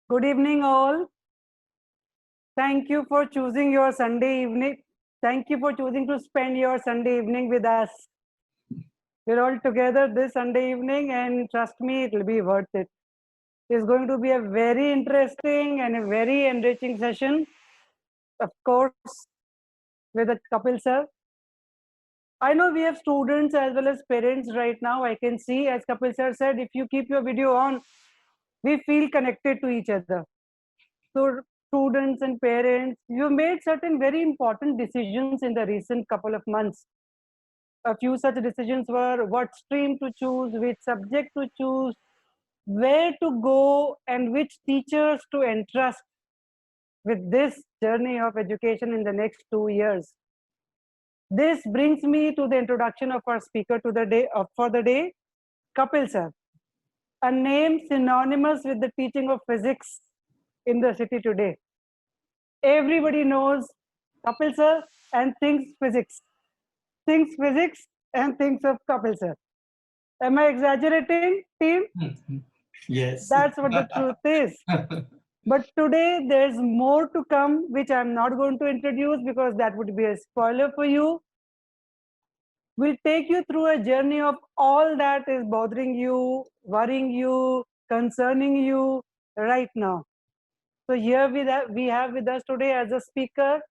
Good evening, all. Thank you for choosing your Sunday evening. Thank you for choosing to spend your Sunday evening with us. We're all together this Sunday evening, and trust me, it will be worth it. It's going to be a very interesting and a very enriching session, of course, with a Kapil sir. I know we have students as well as parents right now. I can see, as Kapil sir said, if you keep your video on, we feel connected to each other. So students and parents, you made certain very important decisions in the recent couple of months. A few such decisions were what stream to choose, which subject to choose, where to go, and which teachers to entrust with this journey of education in the next 2 years. This brings me to the introduction of our speaker to the day for the day, Kapil sir, a name synonymous with the teaching of physics in the city today. Everybody knows Kapil sir and thinks physics and thinks of Kapil sir. Am I exaggerating, team? Yes. That's what the truth is. But today there's more to come, which I'm not going to introduce because that would be a spoiler for you. We'll take you through a journey of all that is bothering you, worrying you, concerning you right now. So here we have with us today as a speaker,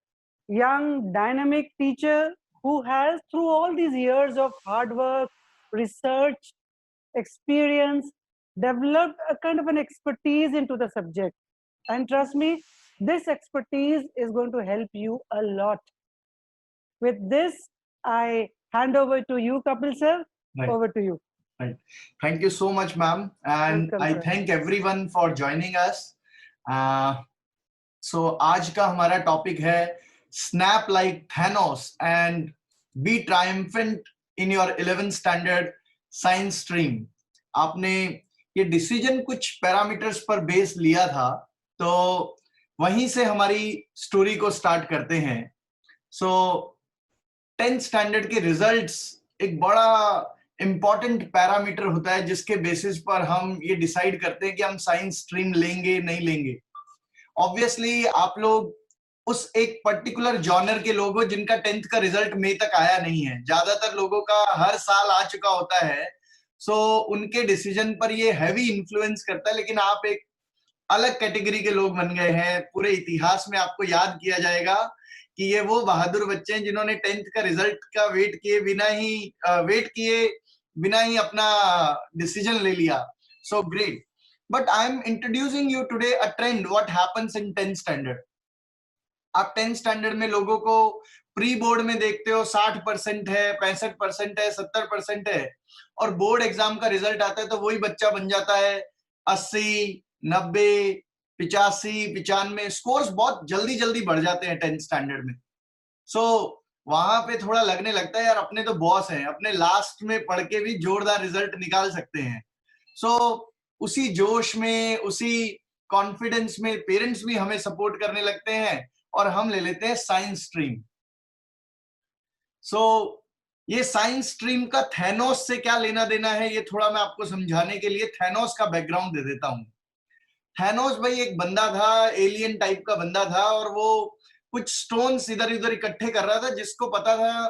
young dynamic teacher who has, through all these years of hard work, research, experience, developed a kind of an expertise into the subject. And trust me, this expertise is going to help you a lot. With this, I hand over to you, Kapil sir. Right. Over to you. Right. Thank you so much, ma'am. And Welcome, I sir. thank everyone for joining us. So आज का हमारा topic है snap like Thanos and be triumphant in your 11th standard science stream. आपने ये decision कुछ parameters पर base लिया था, तो वहीं से हमारी स्टोरी को स्टार्ट करते हैं. सो 10th स्टैंडर्ड के रिजल्ट्स एक बड़ा इंपॉर्टेंट पैरामीटर होता है जिसके बेसिस पर हम ये डिसाइड करते हैं कि हम साइंस स्ट्रीम लेंगे नहीं लेंगे. ऑब्वियसली आप लोग उस एक पर्टिकुलर जॉनर के लोग हो जिनका 10th का रिजल्ट मई तक आया नहीं है. ज्यादातर लोगों का हर साल आ चुका होता है, सो उनके डिसीजन पर ये हैवी इन्फ्लुएंस करता है. लेकिन आप एक अलग कैटेगरी के लोग बन गए हैं. पूरे इतिहास में आपको याद किया जाएगा कि ये वो बहादुर बच्चे हैं जिन्होंने 10th का रिजल्ट का वेट किए बिना ही अपना डिसीजन ले लिया. So great. But I am introducing you today a trend what happens in 10th standard. आप 10th स्टैंडर्ड में लोगों को प्री बोर्ड में देखते हो 60% है, 65% है, 70% है, और बोर्ड एग्जाम का रिजल्ट आता है तो वही बच्चा बन जाता है 80, 90, 85, 95. स्कोर्स बहुत जल्दी जल्दी बढ़ जाते हैं 10th स्टैंडर्ड में. सो वहां पे थोड़ा लगने लगता है यार अपने तो बॉस हैं, अपने लास्ट में पढ़ के भी जोरदार रिजल्ट निकाल सकते हैं. सो उसी जोश में, उसी कॉन्फिडेंस में पेरेंट्स भी हमें सपोर्ट करने लगते हैं और हम ले लेते हैं साइंस स्ट्रीम. सो ये साइंस स्ट्रीम का थैनोस से क्या लेना देना है, ये थोड़ा मैं आपको समझाने के लिए थैनोस का बैकग्राउंड दे देता हूं. थैनोस भाई एक बंदा था, एलियन टाइप का बंदा था, और वो कुछ स्टोन्स इधर उधर इकट्ठे कर रहा था, जिसको पता था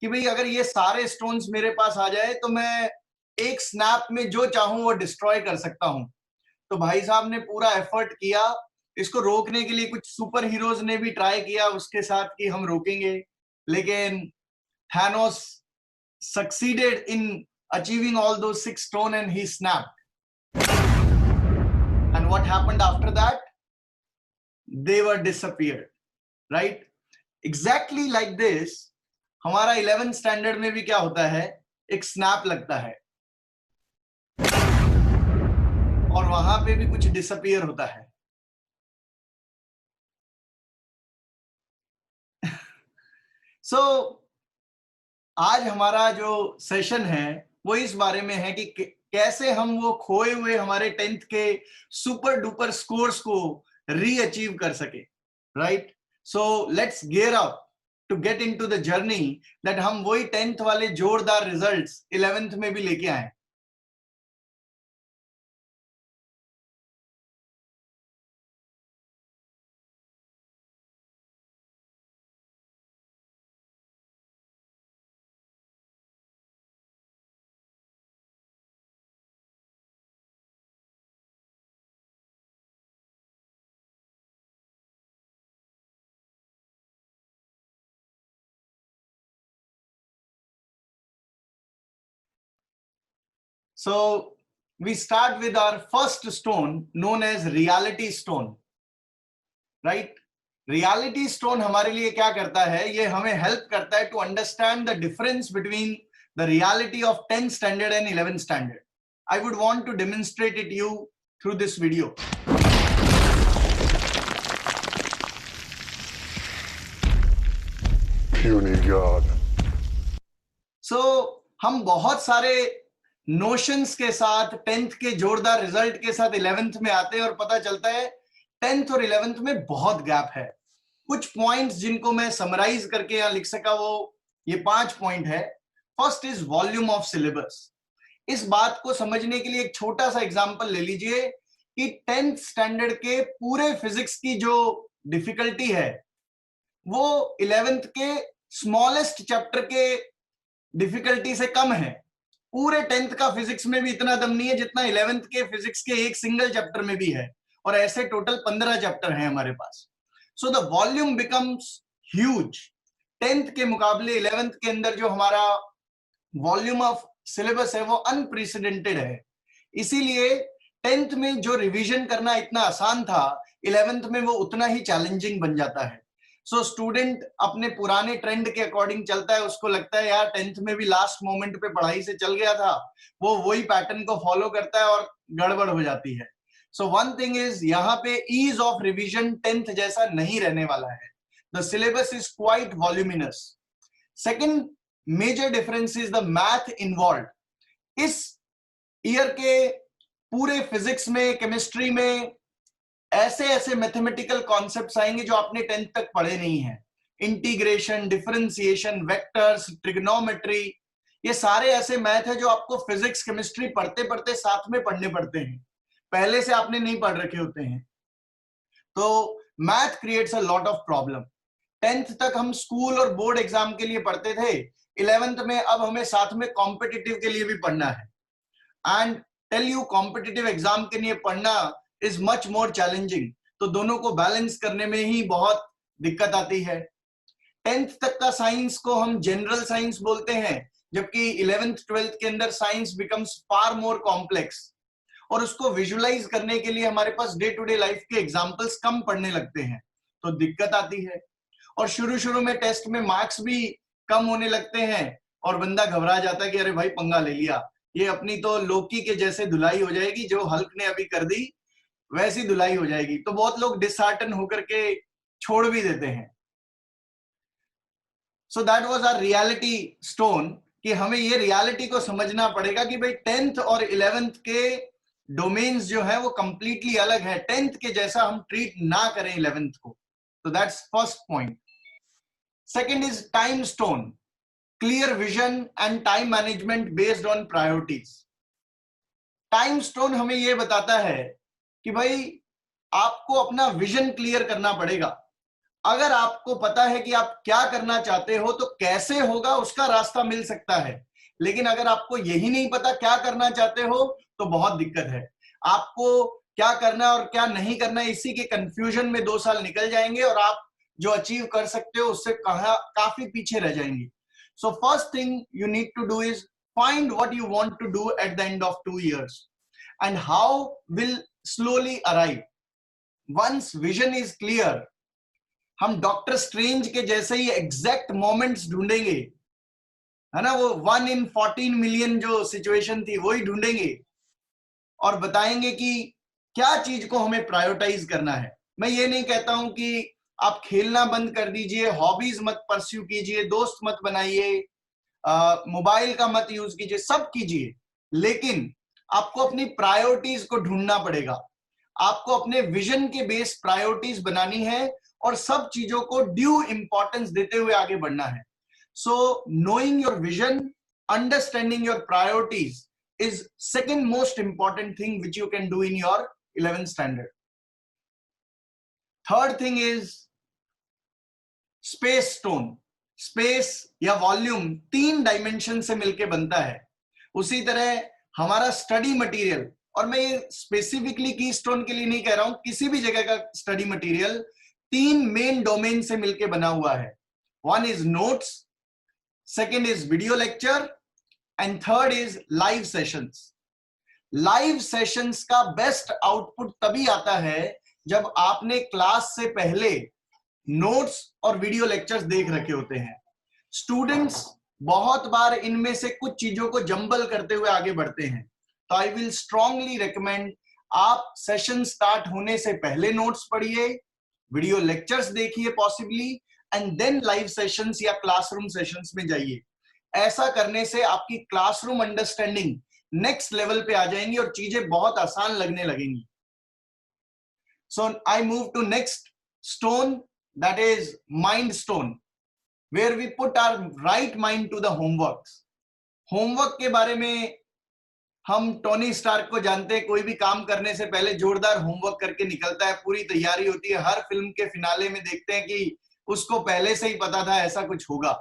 कि भाई अगर ये सारे स्टोन्स मेरे पास आ जाए तो मैं एक स्नैप में जो चाहूं वो डिस्ट्रॉय कर सकता हूं. तो भाई साहब ने पूरा एफर्ट किया इसको रोकने के लिए. कुछ सुपर हीरोज ने भी ट्राई किया उसके साथ कि हम रोकेंगे, लेकिन Thanos succeeded in achieving all those 6 stones and he snapped. And what happened after that? They were disappeared, right? Exactly like this, हमारा 11th स्टैंडर्ड में भी क्या होता है, एक स्नैप लगता है और वहां पे भी कुछ डिसअपियर होता है. सो आज हमारा जो सेशन है वो इस बारे में है कि कैसे हम वो खोए हुए हमारे 10th के सुपर डुपर स्कोर्स को रीअचीव कर सके, right? So let's gear up to get into the journey that हम वही 10th वाले जोरदार रिजल्ट्स 11th में भी लेके आए. So we start with our first stone known as reality stone, right? Reality stone हमारे लिए क्या करता है? ये हमें हेल्प करता है to understand the difference between the reality of 10th standard and 11th standard. I would want to demonstrate it you through this video. Puny God. So हम बहुत सारे नोशंस के साथ 10th के जोरदार रिजल्ट के साथ 11th में आते हैं और पता चलता है 10th और 11th में बहुत गैप है। कुछ पॉइंट्स जिनको मैं समराइज करके यहां लिख सका वो ये 5 पॉइंट है। First is volume of syllabus. इस बात को समझने के लिए एक छोटा सा एग्जांपल ले लीजिए कि 10th स्टैंडर्ड के पूरे फिजिक्स की जो डिफिकल्टी है वो 11th के स्मॉलेस्ट चैप्टर के डिफिकल्टी से कम है। पूरे 10th का फिजिक्स में भी इतना दम नहीं है जितना 11th के फिजिक्स के एक सिंगल चैप्टर में भी है, और ऐसे टोटल 15 चैप्टर हैं हमारे पास। So the volume becomes huge. 10th के मुकाबले 11th के अंदर जो हमारा वॉल्यूम ऑफ सिलेबस है वो अनप्रेसिडेंटेड है। इसीलिए 10th में जो रिवीजन करना इतना आसान था 11th में वो उतना ही चैलेंजिंग बन जाता है। सो स्टूडेंट अपने पुराने ट्रेंड के अकॉर्डिंग चलता है, उसको लगता है यार 10th में भी लास्ट मोमेंट पे पढ़ाई से चल गया था, वो वही पैटर्न को फॉलो करता है और गड़बड़ हो जाती है। सो वन थिंग इज यहाँ पे ईज ऑफ रिवीजन 10th जैसा नहीं रहने वाला है। The syllabus is quite voluminous. Second major difference is the math involve. इस ईयर के पूरे फिजिक्स में, केमिस्ट्री में ऐसे ऐसे मैथमेटिकल कॉन्सेप्ट्स आएंगे जो आपने 10th तक पढ़े नहीं है। इंटीग्रेशन, डिफरेंशिएशन, वेक्टर्स, ट्रिग्नोमेट्री, ये सारे ऐसे मैथ है जो आपको फिजिक्स, केमिस्ट्री पढ़ते पढ़ते साथ में पढ़ने पड़ते हैं, पहले से आपने नहीं पढ़ रखे होते हैं। तो math creates a lot of problem. 10th तक हम स्कूल और बोर्ड एग्जाम के लिए पढ़ते थे, 11th में अब हमें साथ में कॉम्पिटिटिव के लिए भी पढ़ना है। And tell you, competitive exam के लिए पढ़ना इज मच मोर चैलेंजिंग। तो दोनों को बैलेंस करने में ही बहुत दिक्कत आती है। 10th तक का साइंस को हम जनरल साइंस बोलते हैं, जबकि 11th 12th के अंदर साइंस बिकम्स फार मोर कॉम्प्लेक्स, और उसको विजुअलाइज करने के लिए हमारे पास डे टू डे लाइफ के एग्जांपल्स कम पढ़ने लगते हैं, तो दिक्कत आती है। और शुरू शुरू में टेस्ट में मार्क्स भी कम होने लगते हैं और बंदा घबरा जाता है कि अरे भाई पंगा ले लिया, ये अपनी तो लोकी के जैसे धुलाई हो जाएगी, जो हल्क ने अभी कर दी वैसी धुलाई हो जाएगी। तो बहुत लोग डिसहार्टन होकर के छोड़ भी देते हैं। So that was our reality stone, कि हमें ये रियलिटी को समझना पड़ेगा कि भाई 10th और 11th के डोमेन्स जो है वो कंप्लीटली अलग है। 10th के जैसा हम ट्रीट ना करें 11th को। तो that's first point. Second is time stone, clear vision and time management based on priorities. Time stone हमें यह बताता है कि भाई आपको अपना विजन क्लियर करना पड़ेगा। अगर आपको पता है कि आप क्या करना चाहते हो तो कैसे होगा उसका रास्ता मिल सकता है, लेकिन अगर आपको यही नहीं पता क्या करना चाहते हो तो बहुत दिक्कत है। आपको क्या करना और क्या नहीं करना इसी के कंफ्यूजन में 2 साल निकल जाएंगे और आप जो अचीव कर सकते हो उससे काफी पीछे रह जाएंगे। So first thing you need to do is find what you want to do at the end of 2 years and how will slowly arrive. Once vision is clear, हम डॉक्टर स्ट्रेंज के जैसे ही एग्जैक्ट मोमेंट्स ढूंढेंगे, है ना, वो 1 in 14 million जो situation थी वही ढूंढेंगे और बताएंगे कि क्या चीज को हमें प्रायोरिटाइज करना है। मैं ये नहीं कहता हूं कि आप खेलना बंद कर दीजिए, हॉबीज मत परस्यू कीजिए, दोस्त मत बनाइए, मोबाइल का मत यूज कीजिए, सब कीजिए, लेकिन आपको अपनी प्रायोरिटीज को ढूंढना पड़ेगा। आपको अपने विजन के बेस प्रायोरिटीज बनानी है और सब चीजों को ड्यू इंपॉर्टेंस देते हुए आगे बढ़ना है। सो knowing your vision, understanding your priorities is second most important thing which you can do in your 11th standard. Third thing is space stone. Space या वॉल्यूम 3 डायमेंशन से मिलके बनता है। उसी तरह हमारा स्टडी मटेरियल, और मैं ये स्पेसिफिकली की स्टोन के लिए नहीं कह रहा हूं, किसी भी जगह का स्टडी मटेरियल 3 मेन डोमेन से मिलके बना हुआ है। One is notes, second is video lecture and third is live sessions. Live sessions का बेस्ट आउटपुट तभी आता है जब आपने क्लास से पहले नोट्स और वीडियो लेक्चर्स देख रखे होते हैं। स्टूडेंट्स बहुत बार इनमें से कुछ चीजों को जंबल करते हुए आगे बढ़ते हैं, तो आई विल स्ट्रांगली रिकमेंड आप सेशन स्टार्ट होने से पहले नोट्स पढ़िए, वीडियो लेक्चर्स देखिए possibly, and then live sessions या क्लासरूम सेशंस में जाइए। ऐसा करने से आपकी क्लासरूम अंडरस्टैंडिंग नेक्स्ट लेवल पे आ जाएंगी और चीजें बहुत आसान लगने लगेंगी। So I move to next stone, that is mind stone, where we put our right mind to the homework. Homework के बारे में हम टोनी स्टार्क को जानते हैं, कोई भी काम करने से पहले जोरदार होमवर्क करके निकलता है, पूरी तैयारी होती है। हर फिल्म के फिनाले में देखते हैं कि उसको पहले से ही पता था ऐसा कुछ होगा।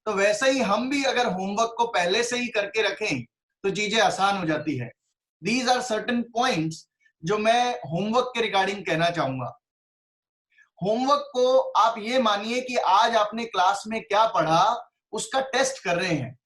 तो वैसे ही हम भी अगर होमवर्क को पहले से ही करके रखें तो चीजें आसान हो जाती है। दीज आर सर्टेन पॉइंट्स जो मैं होमवर्क के रिगार्डिंग कहना चाहूंगा। होमवर्क को आप ये मानिए कि आज आपने क्लास में क्या पढ़ा उसका टेस्ट कर रहे हैं,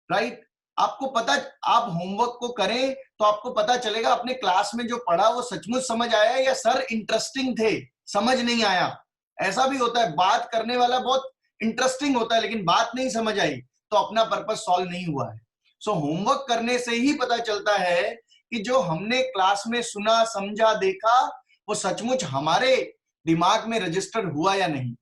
राइट? आपको पता, आप होमवर्क को करें तो आपको पता चलेगा आपने क्लास में जो पढ़ा वो सचमुच समझ आया या सर इंटरेस्टिंग थे, समझ नहीं आया। ऐसा भी होता है, बात करने वाला बहुत इंटरेस्टिंग होता है लेकिन बात नहीं समझ आई तो अपना पर्पस सॉल्व नहीं हुआ है। सो होमवर्क करने से ही पता चलता है कि जो हमने क्लास में सुना, समझा, देखा वो सचमुच हमारे दिमाग में रजिस्टर हुआ या नहीं।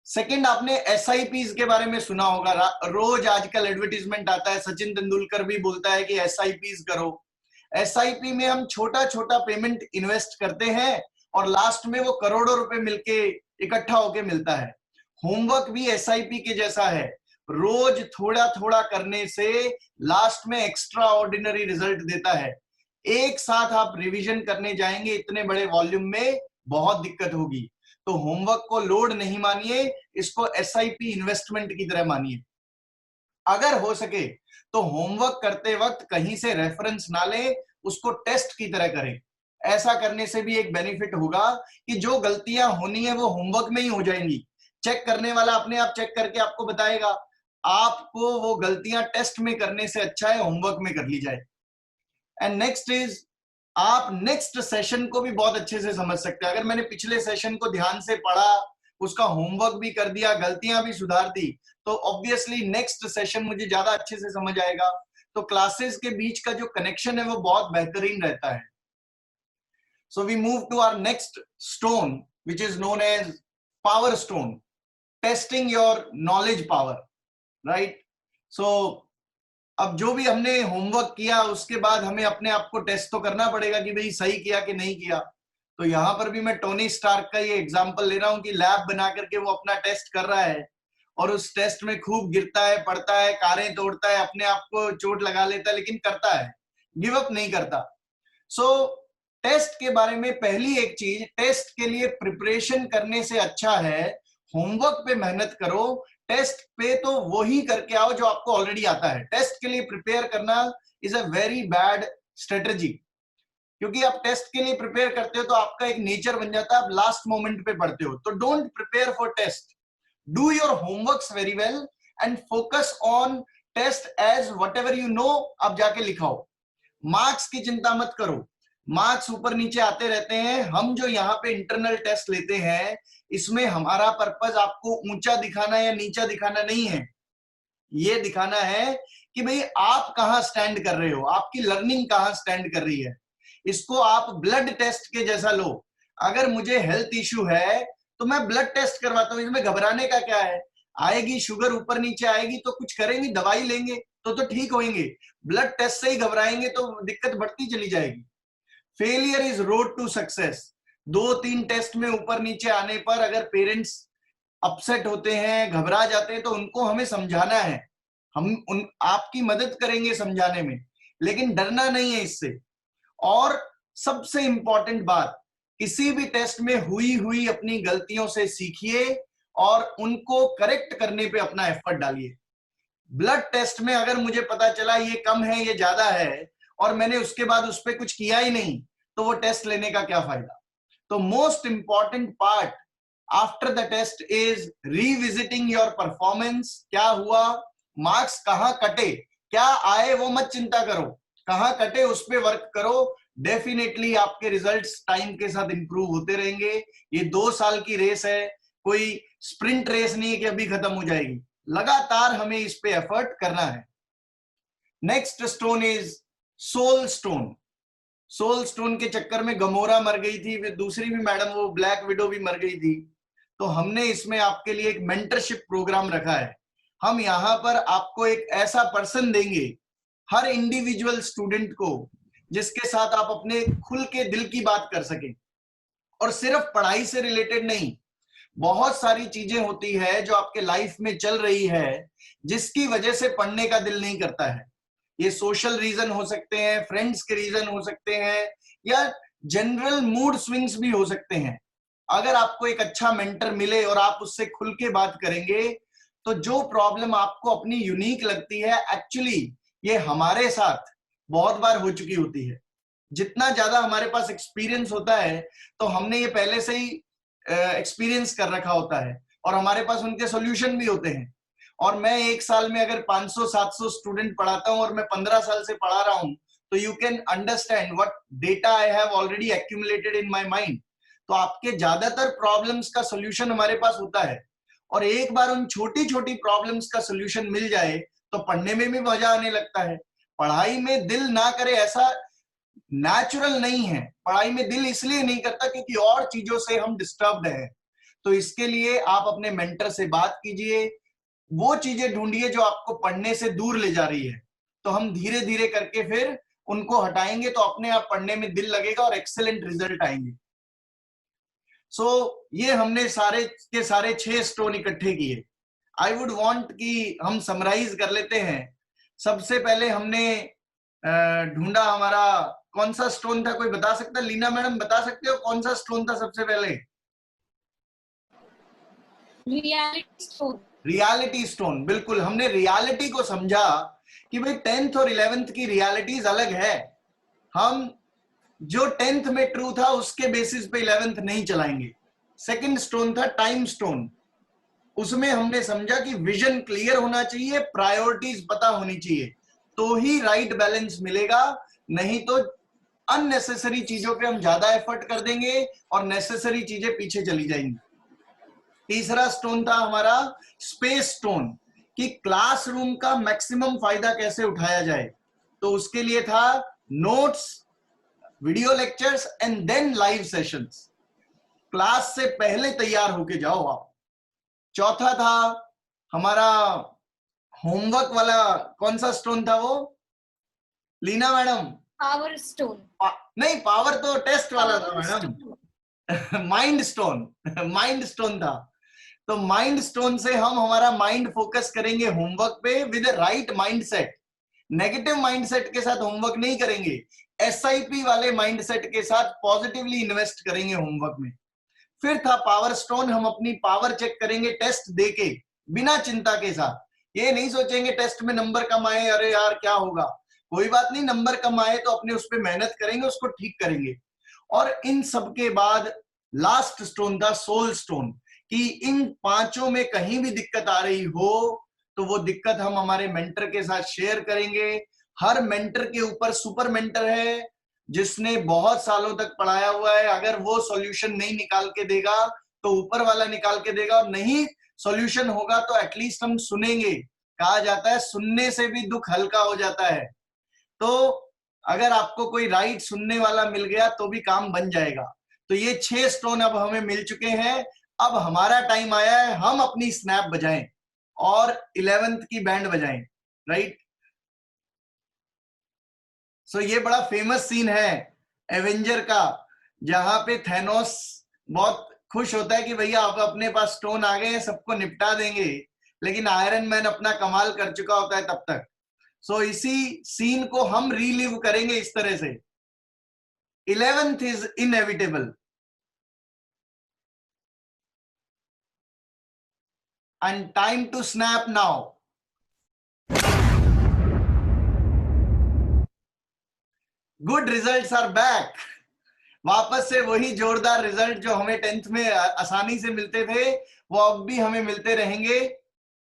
सेकंड, आपने एसआईपीज के बारे में सुना होगा, रोज आजकल एडवर्टीजमेंट आता है, सचिन तेंदुलकर भी बोलता है कि एसआईपीज करो। एसआईपी में हम छोटा छोटा पेमेंट इन्वेस्ट करते हैं और लास्ट में वो करोड़ों रुपए मिलके इकट्ठा होके मिलता है। होमवर्क भी एसआईपी के जैसा है, रोज थोड़ा थोड़ा करने से लास्ट में एक्स्ट्रा ऑर्डिनरी रिजल्ट देता है। एक साथ आप रिवीजन करने जाएंगे इतने बड़े वॉल्यूम में, बहुत दिक्कत होगी। तो होमवर्क को लोड नहीं मानिए, इसको एसआईपी इन्वेस्टमेंट की तरह मानिए। अगर हो सके तो होमवर्क करते वक्त कहीं से रेफरेंस ना लें, उसको टेस्ट की तरह करें। ऐसा करने से भी एक बेनिफिट होगा कि जो गलतियां होनी है वो होमवर्क में ही हो जाएंगी। चेक करने वाला अपने आप चेक करके आपको बताएगा। आपको वो गलतियां टेस्ट में करने से अच्छा है होमवर्क में कर ली जाए। एंड नेक्स्ट इज, आप नेक्स्ट सेशन को भी बहुत अच्छे से समझ सकते हैं। अगर मैंने पिछले सेशन को ध्यान से पढ़ा, उसका होमवर्क भी कर दिया, गलतियां भी सुधार दी, तो ऑब्वियसली नेक्स्ट सेशन मुझे ज्यादा अच्छे से समझ आएगा। तो क्लासेस के बीच का जो कनेक्शन है वो बहुत बेहतरीन रहता है। So we move to our next stone which is known as power stone, testing your knowledge power, right? So अब जो भी हमने होमवर्क किया उसके बाद हमें अपने आप को टेस्ट तो करना पड़ेगा कि भाई सही किया कि नहीं किया। तो यहां पर भी मैं टोनी स्टार्क का ये एग्जांपल ले रहा हूं कि लैब बना करके वो अपना टेस्ट कर रहा है और उस टेस्ट में खूब गिरता है, पड़ता है, कारें तोड़ता है, अपने आप को चोट लगा लेता है, लेकिन करता है, गिव अप नहीं करता। सो टेस्ट के बारे में पहली एक चीज, टेस्ट के लिए प्रिपरेशन करने से अच्छा है होमवर्क पे मेहनत करो, टेस्ट पे तो वही करके आओ जो आपको ऑलरेडी आता है। टेस्ट के लिए प्रिपेयर करना is a very bad strategy, क्योंकि आप टेस्ट के लिए प्रिपेयर करते हो तो आपका एक नेचर बन जाता है, आप लास्ट मोमेंट पे पढ़ते हो। तो don't prepare for test, do your homeworks very well and focus on test as whatever you know. आप जाके लिखाओ, मार्क्स की चिंता मत करो, मार्क्स ऊपर नीचे आते रहते हैं। हम जो यहाँ पे इंटरनल टेस्ट लेते हैं इसमें हमारा पर्पस आपको ऊंचा दिखाना या नीचा दिखाना नहीं है, ये दिखाना है कि भाई आप कहां स्टैंड कर रहे हो, आपकी लर्निंग कहां स्टैंड कर रही है। इसको आप ब्लड टेस्ट के जैसा लो। अगर मुझे हेल्थ इश्यू है तो मैं ब्लड टेस्ट करवाता हूं, इसमें घबराने का क्या है? आएगी शुगर ऊपर नीचे आएगी तो कुछ करेंगे, दवाई लेंगे तो ठीक होंगे। ब्लड टेस्ट से ही घबराएंगे तो दिक्कत बढ़ती चली जाएगी। Failure is road to success. 2-3 test में ऊपर नीचे आने पर अगर पेरेंट्स अपसेट होते हैं, घबरा जाते हैं, तो उनको हमें समझाना है, हम आपकी मदद करेंगे समझाने में, लेकिन डरना नहीं है इससे। और सबसे इंपॉर्टेंट बात, किसी भी टेस्ट में हुई अपनी गलतियों से सीखिए और उनको करेक्ट करने पे अपना एफर्ट डालिए। ब्लड टेस्ट में अगर मुझे पता चला ये कम है, ये ज्यादा है, और मैंने उसके बाद उस पर कुछ किया ही नहीं, तो वो टेस्ट लेने का क्या फायदा? तो most important part after the test is revisiting your performance. क्या हुआ, मार्क्स कहां कटे, क्या आए, वो मत चिंता करो, कहाँ कटे उस पे वर्क करो, डेफिनेटली आपके रिजल्ट्स टाइम के साथ इंप्रूव होते रहेंगे। ये 2 साल की रेस है, कोई स्प्रिंट रेस नहीं है कि अभी खत्म हो जाएगी, लगातार हमें इस पे एफर्ट करना है। Next stone is soul stone. Soul stone के चक्कर में गमोरा मर गई थी, फिर दूसरी भी मैडम वो ब्लैक विडो भी मर गई थी। तो हमने इसमें आपके लिए एक मेंटरशिप प्रोग्राम रखा है। हम यहाँ पर आपको एक ऐसा पर्सन देंगे, हर इंडिविजुअल स्टूडेंट को, जिसके साथ आप अपने खुल के दिल की बात कर सकें। और सिर्फ पढ़ाई से रिलेटेड नहीं, बहुत सारी चीजें होती है जो आपके लाइफ में चल रही है जिसकी वजह से पढ़ने का दिल नहीं करता है। ये सोशल रीजन हो सकते हैं, फ्रेंड्स के रीजन हो सकते हैं, या जनरल मूड स्विंग्स भी हो सकते हैं। अगर आपको एक अच्छा मेंटर मिले और आप उससे खुल के बात करेंगे, तो जो प्रॉब्लम आपको अपनी यूनिक लगती है, एक्चुअली ये हमारे साथ बहुत बार हो चुकी होती है। जितना ज्यादा हमारे पास एक्सपीरियंस होता है, तो हमने ये पहले से ही एक्सपीरियंस कर रखा होता है और हमारे पास उनके सॉल्यूशन भी होते हैं। और मैं एक साल में अगर 500-700 स्टूडेंट पढ़ाता हूं और मैं 15 साल से पढ़ा रहा हूं, तो you can understand what data I have already accumulated in my mind. तो आपके ज्यादातर प्रॉब्लम्स का सॉल्यूशन हमारे पास होता है, और एक बार उन छोटी छोटी प्रॉब्लम्स का सॉल्यूशन मिल जाए तो पढ़ने में भी मजा आने लगता है। पढ़ाई में दिल ना करे ऐसा नेचुरल नहीं है। पढ़ाई में दिल इसलिए नहीं करता क्योंकि और चीजों से हम डिस्टर्ब्ड हैं। तो इसके लिए आप अपने मेंटर से बात कीजिए, वो चीजें ढूंढिए जो आपको पढ़ने से दूर ले जा रही है। तो हम धीरे धीरे करके फिर उनको हटाएंगे, तो अपने आप पढ़ने में दिल लगेगा और एक्सेलेंट रिजल्ट आएंगे। सो ये हमने सारे के सारे 6 स्टोन इकट्ठे किए। आई वुड वांट कि हम समराइज कर लेते हैं। सबसे पहले हमने ढूंढा, हमारा कौन सा स्टोन था, कोई बता सकता है? लीना मैडम बता सकते हो कौन सा स्टोन था सबसे पहले? Reality stone. रियलिटी स्टोन, बिल्कुल। हमने रियलिटी को समझा कि भाई 10th और 11th की रियलिटीज अलग है। हम जो 10th में ट्रू था उसके बेसिस पे 11th नहीं चलाएंगे। सेकंड स्टोन था टाइम स्टोन। उसमें हमने समझा कि विजन क्लियर होना चाहिए, प्रायोरिटीज पता होनी चाहिए, तो ही राइट बैलेंस मिलेगा। नहीं तो अननेसेसरी चीजों पे हम ज्यादा एफर्ट कर देंगे और नेसेसरी चीजें पीछे चली जाएंगी। तीसरा स्टोन था हमारा स्पेस स्टोन, कि क्लासरूम का मैक्सिमम फायदा कैसे उठाया जाए। तो उसके लिए था notes, video lectures and then live sessions. Class से पहले तैयार होके जाओ आप। चौथा था हमारा होमवर्क वाला, कौन सा स्टोन था वो लीना मैडम? Power stone. नहीं, पावर तो टेस्ट वाला था madam. Mind stone, mind stone था। तो माइंड स्टोन से हम हमारा माइंड फोकस करेंगे होमवर्क पे with right mindset. Negative mindset के साथ होमवर्क नहीं करेंगे, SIP वाले माइंडसेट के साथ पॉजिटिवली इन्वेस्ट करेंगे होमवर्क में। फिर था पावर स्टोन, हम अपनी पावर चेक करेंगे टेस्ट देके, बिना चिंता के साथ। ये नहीं सोचेंगे टेस्ट में नंबर कम आए, अरे यार क्या होगा, कोई बात नहीं, नंबर कम आए तो अपने उस पर मेहनत करेंगे, उसको ठीक करेंगे। और इन सब के बाद लास्ट स्टोन था सोल स्टोन, कि इन पांचों में कहीं भी दिक्कत आ रही हो तो वो दिक्कत हम हमारे मेंटर के साथ शेयर करेंगे। हर मेंटर के ऊपर सुपर मेंटर है जिसने बहुत सालों तक पढ़ाया हुआ है। अगर वो सॉल्यूशन नहीं निकाल के देगा तो ऊपर वाला निकाल के देगा, और नहीं सॉल्यूशन होगा तो एटलीस्ट हम सुनेंगे। कहा जाता है सुनने से भी दुख हल्का हो जाता है। तो अगर आपको कोई राइट सुनने वाला मिल गया तो भी काम बन जाएगा। तो ये 6 स्टोन अब हमें मिल चुके हैं। अब हमारा टाइम आया है हम अपनी स्नैप बजाएं और 11th की बैंड बजाएं, राइट? सो ये बड़ा फेमस सीन है एवेंजर का, जहां पे थैनोस बहुत खुश होता है कि भैया आप अपने पास स्टोन आ गए हैं, सबको निपटा देंगे, लेकिन आयरन मैन अपना कमाल कर चुका होता है तब तक। सो इसी सीन को हम रीलिव करेंगे इस तरह से। 11th is inevitable and time to snap now. Good results are back. वापस से वही जोरदार रिजल्ट जो हमें 10th में आसानी से मिलते थे वो अब भी हमें मिलते रहेंगे,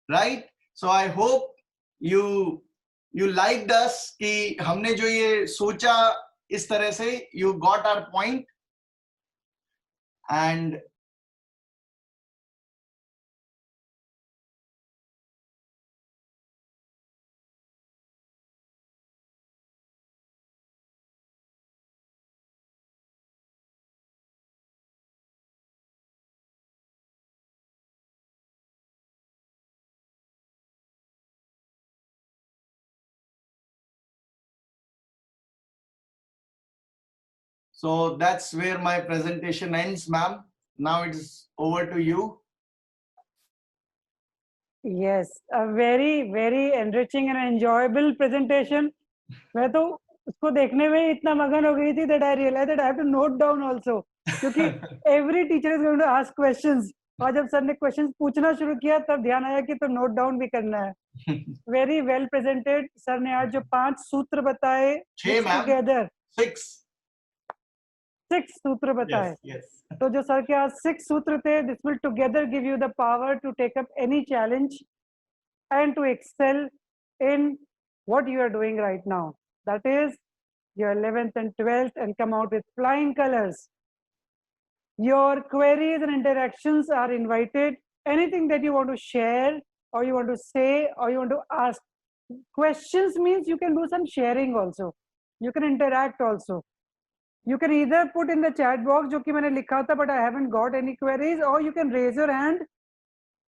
right? So I hope you liked us कि हमने जो ये सोचा इस तरह से you got our point and so that's where my presentation ends, ma'am. Now it's over to you. Yes, a very, very enriching and enjoyable presentation. मैं तो उसको देखने में इतना मगन हो गई थी that I realized that I have to note down also. क्योंकि every teacher is going to ask questions. और जब सर ने questions पूछना शुरू किया तब ध्यान आया कि तो note down भी करना है. Very well presented. सर ने आज जो 5 सूत्र बताए, 6 mix ma'am. together 6. 6 सूत्र बताए. Yes, yes. तो जो सर के आज 6 सूत्र थे, this will together give you the power to take up any challenge and to excel in what you are doing right now. That is your 11th and 12th and come out with flying colors. Your queries and interactions are invited. Anything that you want to share or you want to say or you want to ask. Questions means you can do some sharing also. You can interact also. You can either put in the chat box जो कि मैंने लिखा था but I haven't got any queries, or you can raise your hand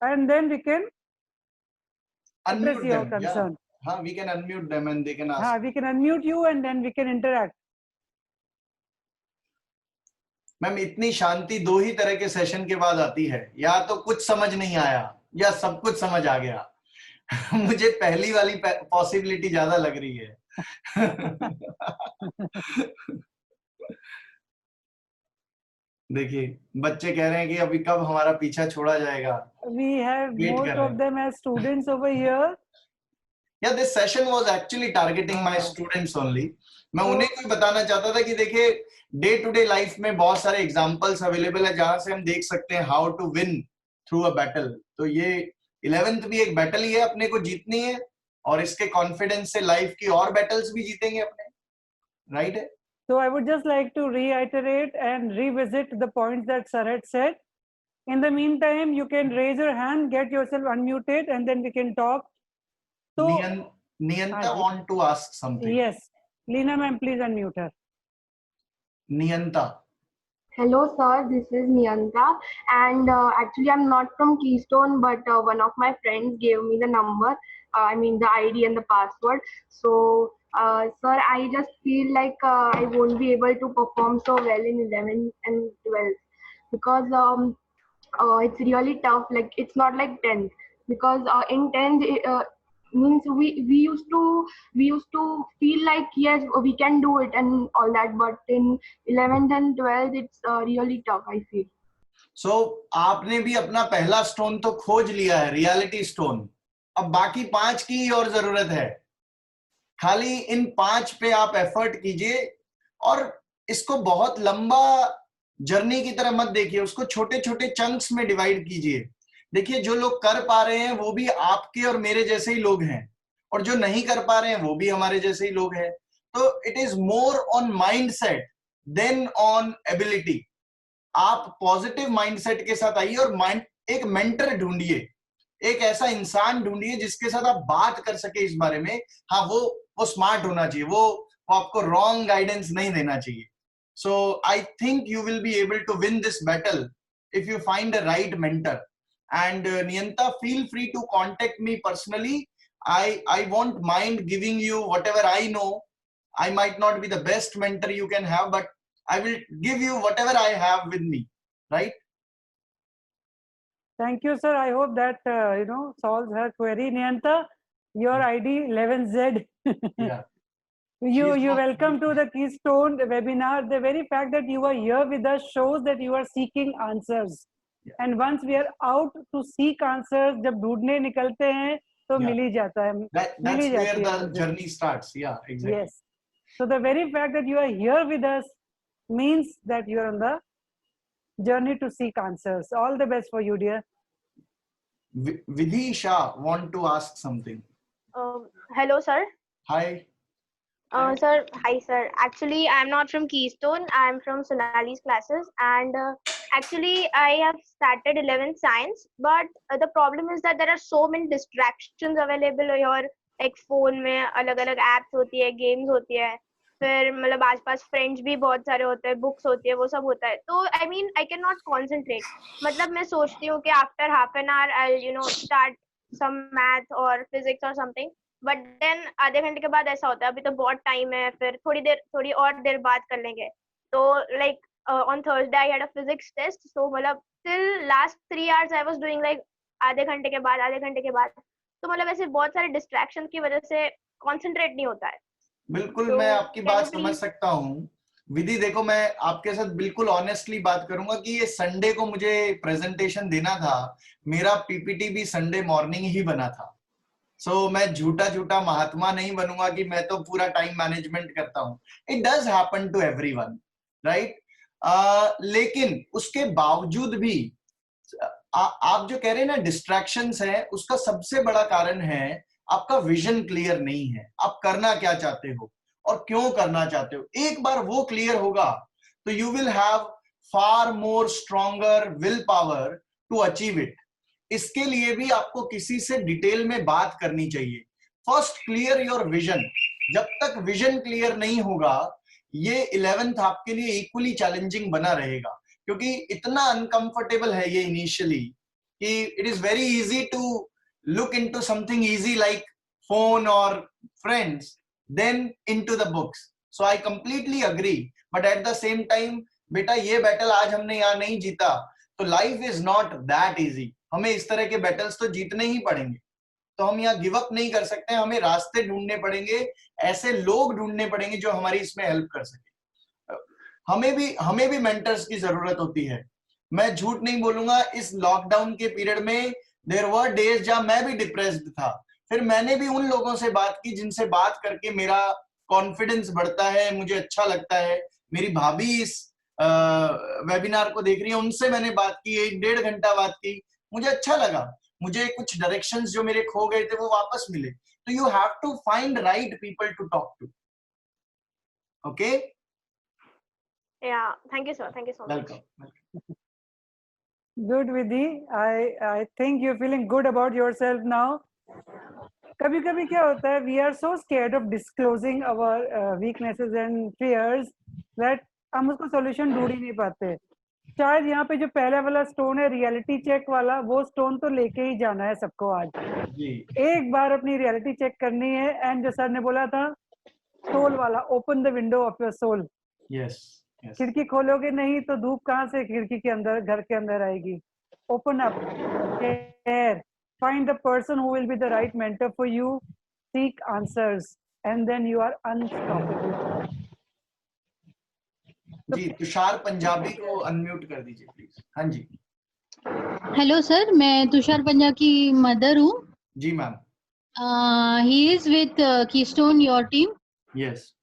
and then we can address Unmute your them. concern. Yeah. We can unmute them and they can ask. हाँ, we can unmute you and then we can interact. Ma'am इतनी शांति 2 ही तरह के session के बाद आती है, या तो कुछ समझ नहीं आया या सब कुछ समझ आ गया. मुझे पहली वाली पॉसिबिलिटी ज्यादा लग रही है. देखिए बच्चे कह रहे हैं कि अभी कब हमारा पीछा छोड़ा जाएगा. We have Wait most कर रहे of them as students over here. Yeah, this session was actually targeting my students only. मैं उन्हें कोई बताना चाहता था कि देखिए डे टू डे लाइफ में बहुत सारे एग्जांपल्स अवेलेबल है जहां से हम देख सकते हैं how to win through a battle. तो ये 11th भी एक बैटल ही है, अपने को जीतनी है और इसके कॉन्फिडेंस से लाइफ की और बैटल्स भी जीतेंगे अपने. राइट है. So I would just like to reiterate and revisit the points that sir had said. In the meantime, you can raise your hand, get yourself unmuted, and then we can talk. So Niyanta want to ask something. yes, Leena ma'am, please unmute her. Niyanta. Hello sir, this is Niyanta, and actually I'm not from Keystone, but one of my friends gave me the number, I mean the ID and the password. So sir, I just feel like I won't be able to perform so well in 11 and 12 because it's really tough. Like it's not like 10th, because in 10th means we used to feel like yes we can do it and all that, but in 11th and 12th it's really tough, I feel. So आपने भी अपना पहला stone तो खोज लिया है, reality stone. अब बाकी 5 की और जरूरत है. खाली इन 5 पे आप एफर्ट कीजिए और इसको बहुत लंबा जर्नी की तरह मत देखिए, उसको छोटे छोटे चंक्स में डिवाइड कीजिए. देखिए जो लोग कर पा रहे हैं वो भी आपके और मेरे जैसे ही लोग हैं, और जो नहीं कर पा रहे हैं वो भी हमारे जैसे ही लोग हैं. तो it is more on mindset than on ability. आप पॉजिटिव माइंडसेट के साथ आइए और एक मेंटर ढूंढिए, एक ऐसा इंसान ढूंढिए जिसके साथ आप बात कर सके इस बारे में. हाँ, वो स्मार्ट होना चाहिए, वो आपको रॉन्ग गाइडेंस नहीं देना चाहिए. So I think you will be able to win this battle if you find a right mentor. And Niyanta, feel free to contact me personally. I won't mind giving you whatever I know. I might not be the best mentor you can have, but I will give you whatever I have with me. Right? Thank you, sir. I hope that solves her query. Niyanta, your ID 11Z. Yeah. You welcome to the Keystone webinar. The very fact that you are here with us shows that you are seeking answers. Yeah. And once we are out to seek answers, जब ढूंढने निकलते हैं तो मिल ही जाता है. That's where the journey starts. Yeah, exactly. Yes. So the very fact that you are here with us means that you are on the journey to seek answers. All the best for you, dear. Vidhi Shah want to ask something. Hello, sir. Hi. Sir, hi sir. Actually, I'm not from Keystone. I'm from Sonali's classes, and actually, I have started 11th science. But the problem is that there are so many distractions available here. Like phone में अलग-अलग apps होती है, games होती है. फिर मतलब आसपास friends भी बहुत सारे होते हैं, बुक्स होती है, वो सब होता है. तो I mean I can not concentrate. मतलब मैं सोचती हूँ कि after half an hour I start some math और फिजिक्स और समथिंग. बट देन आधे घंटे के बाद ऐसा होता है, अभी तो बहुत टाइम है, फिर थोड़ी और देर बात कर लेंगे. तो like on Thursday I had a physics test. So मतलब till last 3 hours I was doing like आधे घंटे के बाद. तो मतलब ऐसे बहुत सारे डिस्ट्रैक्शन की वजह से कंसंट्रेट नहीं होता है. बिल्कुल, तो मैं आपकी can बात you समझ please- सकता हूँ विधि। देखो, मैं आपके साथ बिल्कुल ऑनेस्टली बात करूंगा कि ये संडे को मुझे प्रेजेंटेशन देना था, मेरा पीपीटी भी संडे मॉर्निंग ही बना था. सो मैं झूठा महात्मा नहीं बनूंगा कि मैं तो पूरा टाइम मैनेजमेंट करता हूँ. It does happen to everyone, right. लेकिन उसके बावजूद भी आप जो कह रहे हैं ना डिस्ट्रैक्शंस है, उसका सबसे बड़ा कारण है आपका विजन क्लियर नहीं है. आप करना क्या चाहते हो और क्यों करना चाहते हो. एक बार वो क्लियर होगा तो you will have far more stronger will power to achieve it. इसके लिए भी आपको किसी से डिटेल में बात करनी चाहिए. First clear your vision. जब तक विजन क्लियर नहीं होगा, ये 11th आपके लिए इक्वली चैलेंजिंग बना रहेगा, क्योंकि इतना अनकंफर्टेबल है ये इनिशियली कि it is very easy to look into something easy like phone or friends then into the books. So I completely agree, but at the same time बेटा ये बैटल आज हमने यहाँ नहीं जीता तो life is not that easy. हमें इस तरह के बैटल्स तो जीतने ही पड़ेंगे. तो हम यहाँ गिव अप नहीं कर सकते. हमें रास्ते ढूंढने पड़ेंगे, ऐसे लोग ढूंढने पड़ेंगे जो हमारी इसमें हेल्प कर सके. हमें भी मेंटर्स की जरूरत होती है. मैं झूठ नहीं बोलूंगा, इस लॉकडाउन के पीरियड में देयर वर डेज जहां मैं भी डिप्रेस्ड था. फिर मैंने भी उन लोगों से बात की जिनसे बात करके मेरा कॉन्फिडेंस बढ़ता है, मुझे अच्छा लगता है. मेरी भाभी इस वेबिनार को देख रही है, उनसे मैंने बात की, 1-1.5 घंटा बात की, मुझे अच्छा लगा. मुझे कुछ डायरेक्शंस जो मेरे खो गए थे वो वापस मिले. तो you have to find right people to talk to. Okay, Yeah, thank you sir, thank you so much. Welcome. Good, Vidhi. I think you're feeling good about yourself now. कभी कभी क्या होता है, we are so scared of disclosing our weaknesses and fears that हम उसको solution ढूंढ ही नहीं पाते. शायद यहाँ पे जो पहला वाला स्टोन है रियलिटी चेक वाला, वो स्टोन तो लेके ही जाना है सबको आज. जी, एक बार अपनी रियलिटी चेक करनी है. एंड जो सर ने बोला था सोल वाला, open the window of your soul. Yes yes. खिड़की खोलोगे नहीं तो धूप कहाँ से खिड़की के अंदर, घर के अंदर आएगी. Open up, care, find the person who will be the right mentor for you, seek answers, and then you are unstoppable. जी, तुषार पंजाबी को अनम्यूट कर दीजिए प्लीज. हाँ जी. हेलो सर, मैं तुषार पंजाब की मदर हूँ. जी ma'am. He is with Keystone your team. Yes.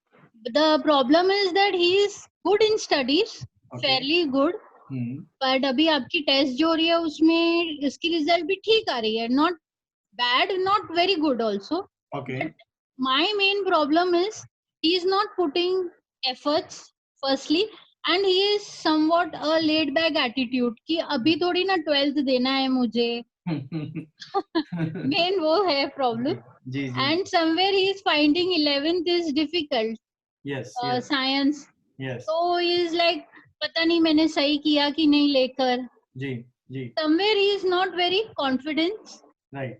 The problem is that he is good in studies, fairly good. But अभी आपकी टेस्ट जो हो रही है उसमें इसकी रिजल्ट भी ठीक आ रही है. Not bad, not very good also. Okay. My main problem is he is not putting efforts firstly, and he is somewhat a laid back attitude कि अभी थोड़ी ना 12th देना है मुझे. Main वो है problem. जी जी. And somewhere he is finding 11th is difficult. Yes Science. Yes. So he is like पता नहीं मैंने सही किया कि नहीं लेकर. जी जी. Somewhere he is not very confident. Right.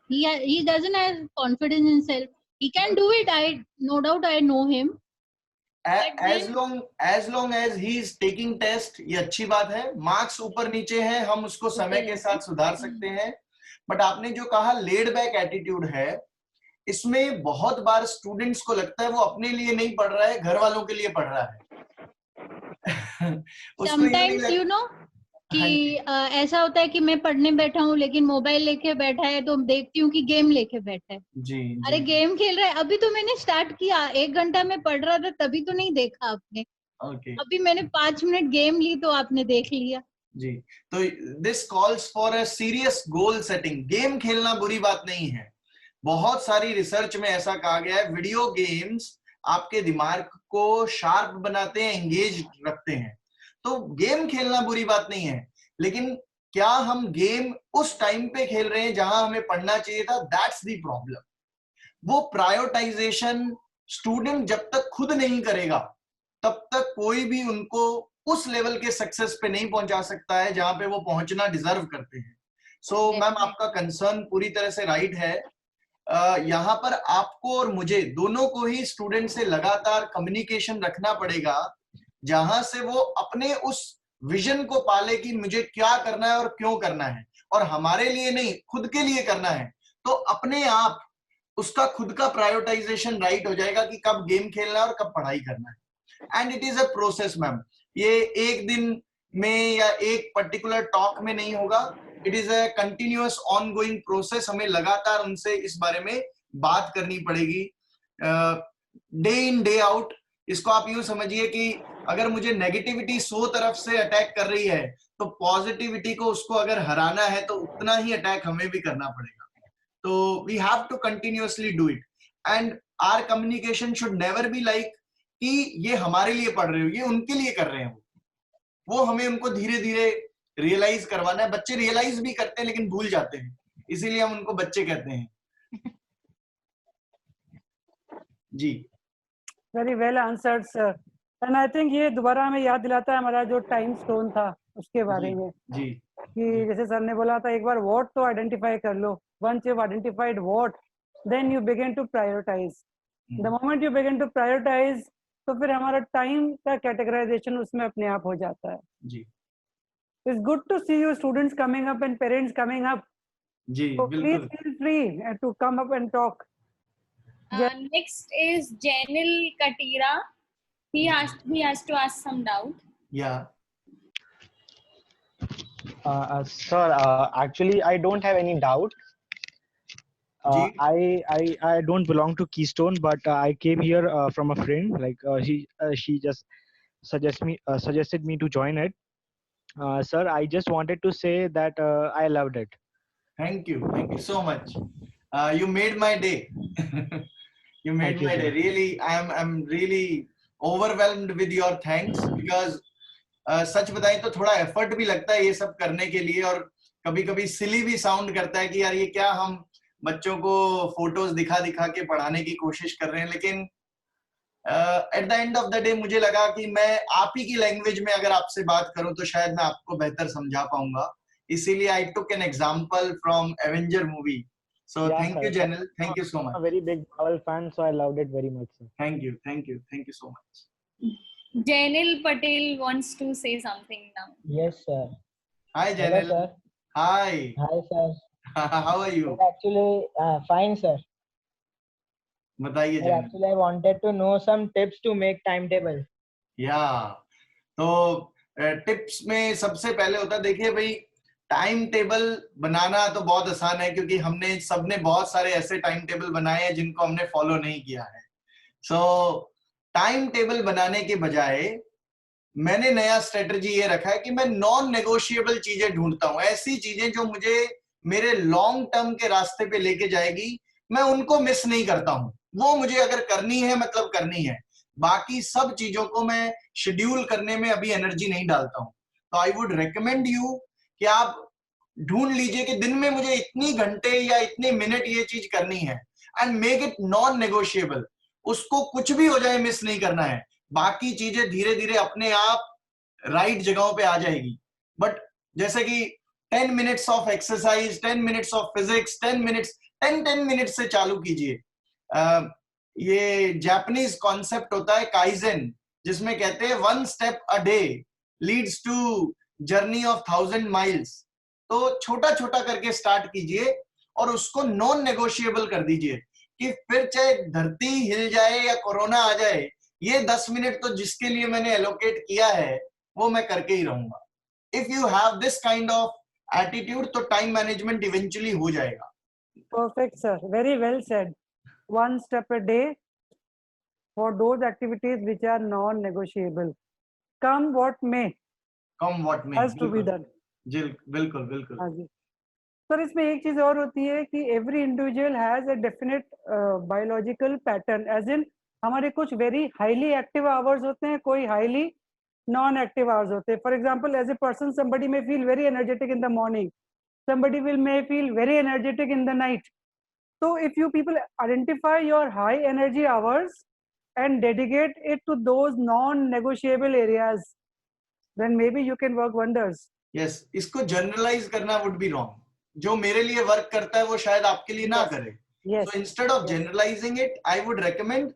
He doesn't have confidence in self. He can do it. No doubt I know him. as long as he is taking test, ये अच्छी बात है. मार्क्स ऊपर नीचे हैं, हम उसको समय के साथ सुधार सकते हैं. बट आपने जो कहा लेड बैक एटीट्यूड है, इसमें बहुत बार स्टूडेंट्स को लगता है वो अपने लिए नहीं पढ़ रहा है, घर वालों के लिए पढ़ रहा है. Sometimes you know कि ऐसा होता है कि मैं पढ़ने बैठा हूँ लेकिन मोबाइल लेके बैठा है तो देखती हूँ कि गेम लेके बैठा है. जी. अरे गेम खेल रहा है, अभी तो मैंने स्टार्ट किया, 1 घंटा में पढ़ रहा था तभी तो नहीं देखा आपने. ओके. अभी मैंने 5 मिनट गेम ली तो आपने देख लिया. जी. तो this calls for a serious goal setting. Game खेलना बुरी बात नहीं है, बहुत सारी रिसर्च में ऐसा कहा गया है, वीडियो गेम्स आपके दिमाग को शार्प बनाते हैं, एंगेज रखते हैं। तो गेम खेलना बुरी बात नहीं है, लेकिन क्या हम गेम उस टाइम पे खेल रहे हैं जहां हमें पढ़ना चाहिए था? That's the problem. वो प्रायोरिटाइजेशन स्टूडेंट जब तक खुद नहीं करेगा तब तक कोई भी उनको उस लेवल के सक्सेस पे नहीं पहुंचा सकता है जहां पे वो पहुंचना डिजर्व करते हैं। सो मैम, आपका कंसर्न पूरी तरह से राइट है। यहाँ पर आपको और मुझे दोनों को ही स्टूडेंट से लगातार कम्युनिकेशन रखना पड़ेगा, जहां से वो अपने उस विजन को पाले कि मुझे क्या करना है और क्यों करना है, और हमारे लिए नहीं, खुद के लिए करना है। तो अपने आप उसका खुद का प्रायोरिटाइजेशन राइट हो जाएगा कि कब गेम खेलना है और कब पढ़ाई करना है। And it is a process ma'am, ये एक दिन में या एक पर्टिकुलर टॉक में नहीं होगा। It is a continuous ongoing process. हमें लगातार उनसे इस बारे में बात करनी पड़ेगी, डे इन डे आउट। इसको आप यूं समझिए कि अगर मुझे नेगेटिविटी 100 तरफ से अटैक कर रही है, तो पॉजिटिविटी को उसको अगर हराना है तो उतना ही अटैक हमें भी करना पड़ेगा। तो we have to continuously do it, and our communication should never be like कि ये हमारे लिए पढ़ रहे हो, ये उनके लिए कर रहे हैं। वो हमें उनको धीरे धीरे रियलाइज करवाना है। बच्चे रियलाइज भी करते हैं लेकिन भूल जाते हैं, इसीलिए हम उनको बच्चे कहते हैं। जी, very well answered sir. And I think ये दोबारा हमें याद दिलाता है हमारा जो टाइम स्टोन था उसके बारे में, जी, कि जैसे सर ने बोला था एक बार व्हाट तो आइडेंटिफाई कर लो। Once you identified what, then you begin to prioritise. The moment you begin to prioritise, तो फिर हमारा टाइम का कैटेगराइजेशन उसमें अपने आप हो जाता है। जी, it's good to see you students coming up and parents coming up. जी, So please बिल्कुल। feel free to come up and talk. Next is Janil Katira. He has to ask some doubt. या Sir, actually, I don't have any doubt. जी, I don't belong to Keystone, but I came here from a friend. Like she just suggested me to join it. Sir, I just wanted to say that I loved it. thank you so much. You made my day. You made Thank you, my day. sir. Really, I'm really overwhelmed with your thanks, because सच बताएं तो थोड़ा effort भी लगता है ये सब करने के लिए, और कभी कभी सिली भी साउंड करता है कि यार ये क्या हम बच्चों को फोटोज दिखा दिखा के पढ़ाने की कोशिश कर रहे हैं। लेकिन eight the end of the day मुझे लगा कि मैं आप ही की लैंग्वेज में अगर आपसे बात करूं तो शायद मैं आपको बेहतर समझा पाऊंगा, इसीलिए I took an example from Avenger movie. So Yeah, thank sir. You Janil, thank you so I'm much. a very big Marvel fan, so I loved it very much, sir. Thank you so much. Janil Patel wants to say something now. Yes, sir. Hi Hello, Janil. sir. Hi. Hi, sir. How are you? Sir, actually, fine, sir. बताइए Sir, Janil. actually, I wanted to know some tips to make timetable. या तो tips में सबसे पहले होता है, देखिए भाई, टाइम टेबल बनाना तो बहुत आसान है, क्योंकि हमने सबने बहुत सारे ऐसे टाइम टेबल बनाए हैं जिनको हमने फॉलो नहीं किया है। सो टाइम टेबल बनाने के बजाय मैंने नया स्ट्रेटजी ये रखा है कि मैं नॉन नेगोशिएबल चीजें ढूंढता हूं, ऐसी चीजें जो मुझे मेरे लॉन्ग टर्म के रास्ते पे लेके जाएगी, मैं उनको मिस नहीं करता हूं। वो मुझे अगर करनी है मतलब करनी है, बाकी सब चीजों को मैं शेड्यूल करने में अभी एनर्जी नहीं डालता हूं। तो आई वुड रिकमेंड यू कि आप ढूंढ लीजिए कि दिन में मुझे इतनी घंटे या इतने मिनट ये चीज करनी है, and make it non negotiable. उसको कुछ भी हो जाए मिस नहीं करना है, बाकी चीजें धीरे धीरे अपने आप राइट जगहों पे आ जाएगी। बट जैसे कि 10 minutes of exercise, 10 minutes of physics, 10 minutes से चालू कीजिए। ये जापानीज कॉन्सेप्ट होता है काइजेन, जिसमें कहते हैं 1 step a day leads to journey of 1000 miles. तो छोटा छोटा करके स्टार्ट कीजिए और उसको नॉन नेगोशिएबल कर दीजिए कि फिर चाहे धरती हिल जाए या कोरोना आ जाए, ये 10 मिनट तो जिसके लिए मैंने एलोकेट किया है वो मैं करके ही रहूंगा। If you have this kind of attitude तो टाइम मैनेजमेंट इवेंचुअली हो जाएगा। Perfect, sir. Very well said. 1 step a day for those activities which are non-negotiable. Come what may, come what में has to be done. बिल्कुल बिल्कुल। हाँ जी। Sir इसमें एक चीज और होती है कि every individual has a definite biological pattern, as in हमारे कुछ वेरी हाईली एक्टिव आवर्स होते हैं, कोई हाईली नॉन एक्टिव आवर्स होते हैं. For example, as a person somebody may feel very energetic in the morning, somebody may feel very energetic in the night. So if you people identify your high energy hours and dedicate it to those non-negotiable areas, then maybe you can work wonders. Yes, इसको generalize करना would be wrong. जो मेरे लिए work करता है वो शायद आपके लिए ना करे. Yes. So instead of generalizing it, I would recommend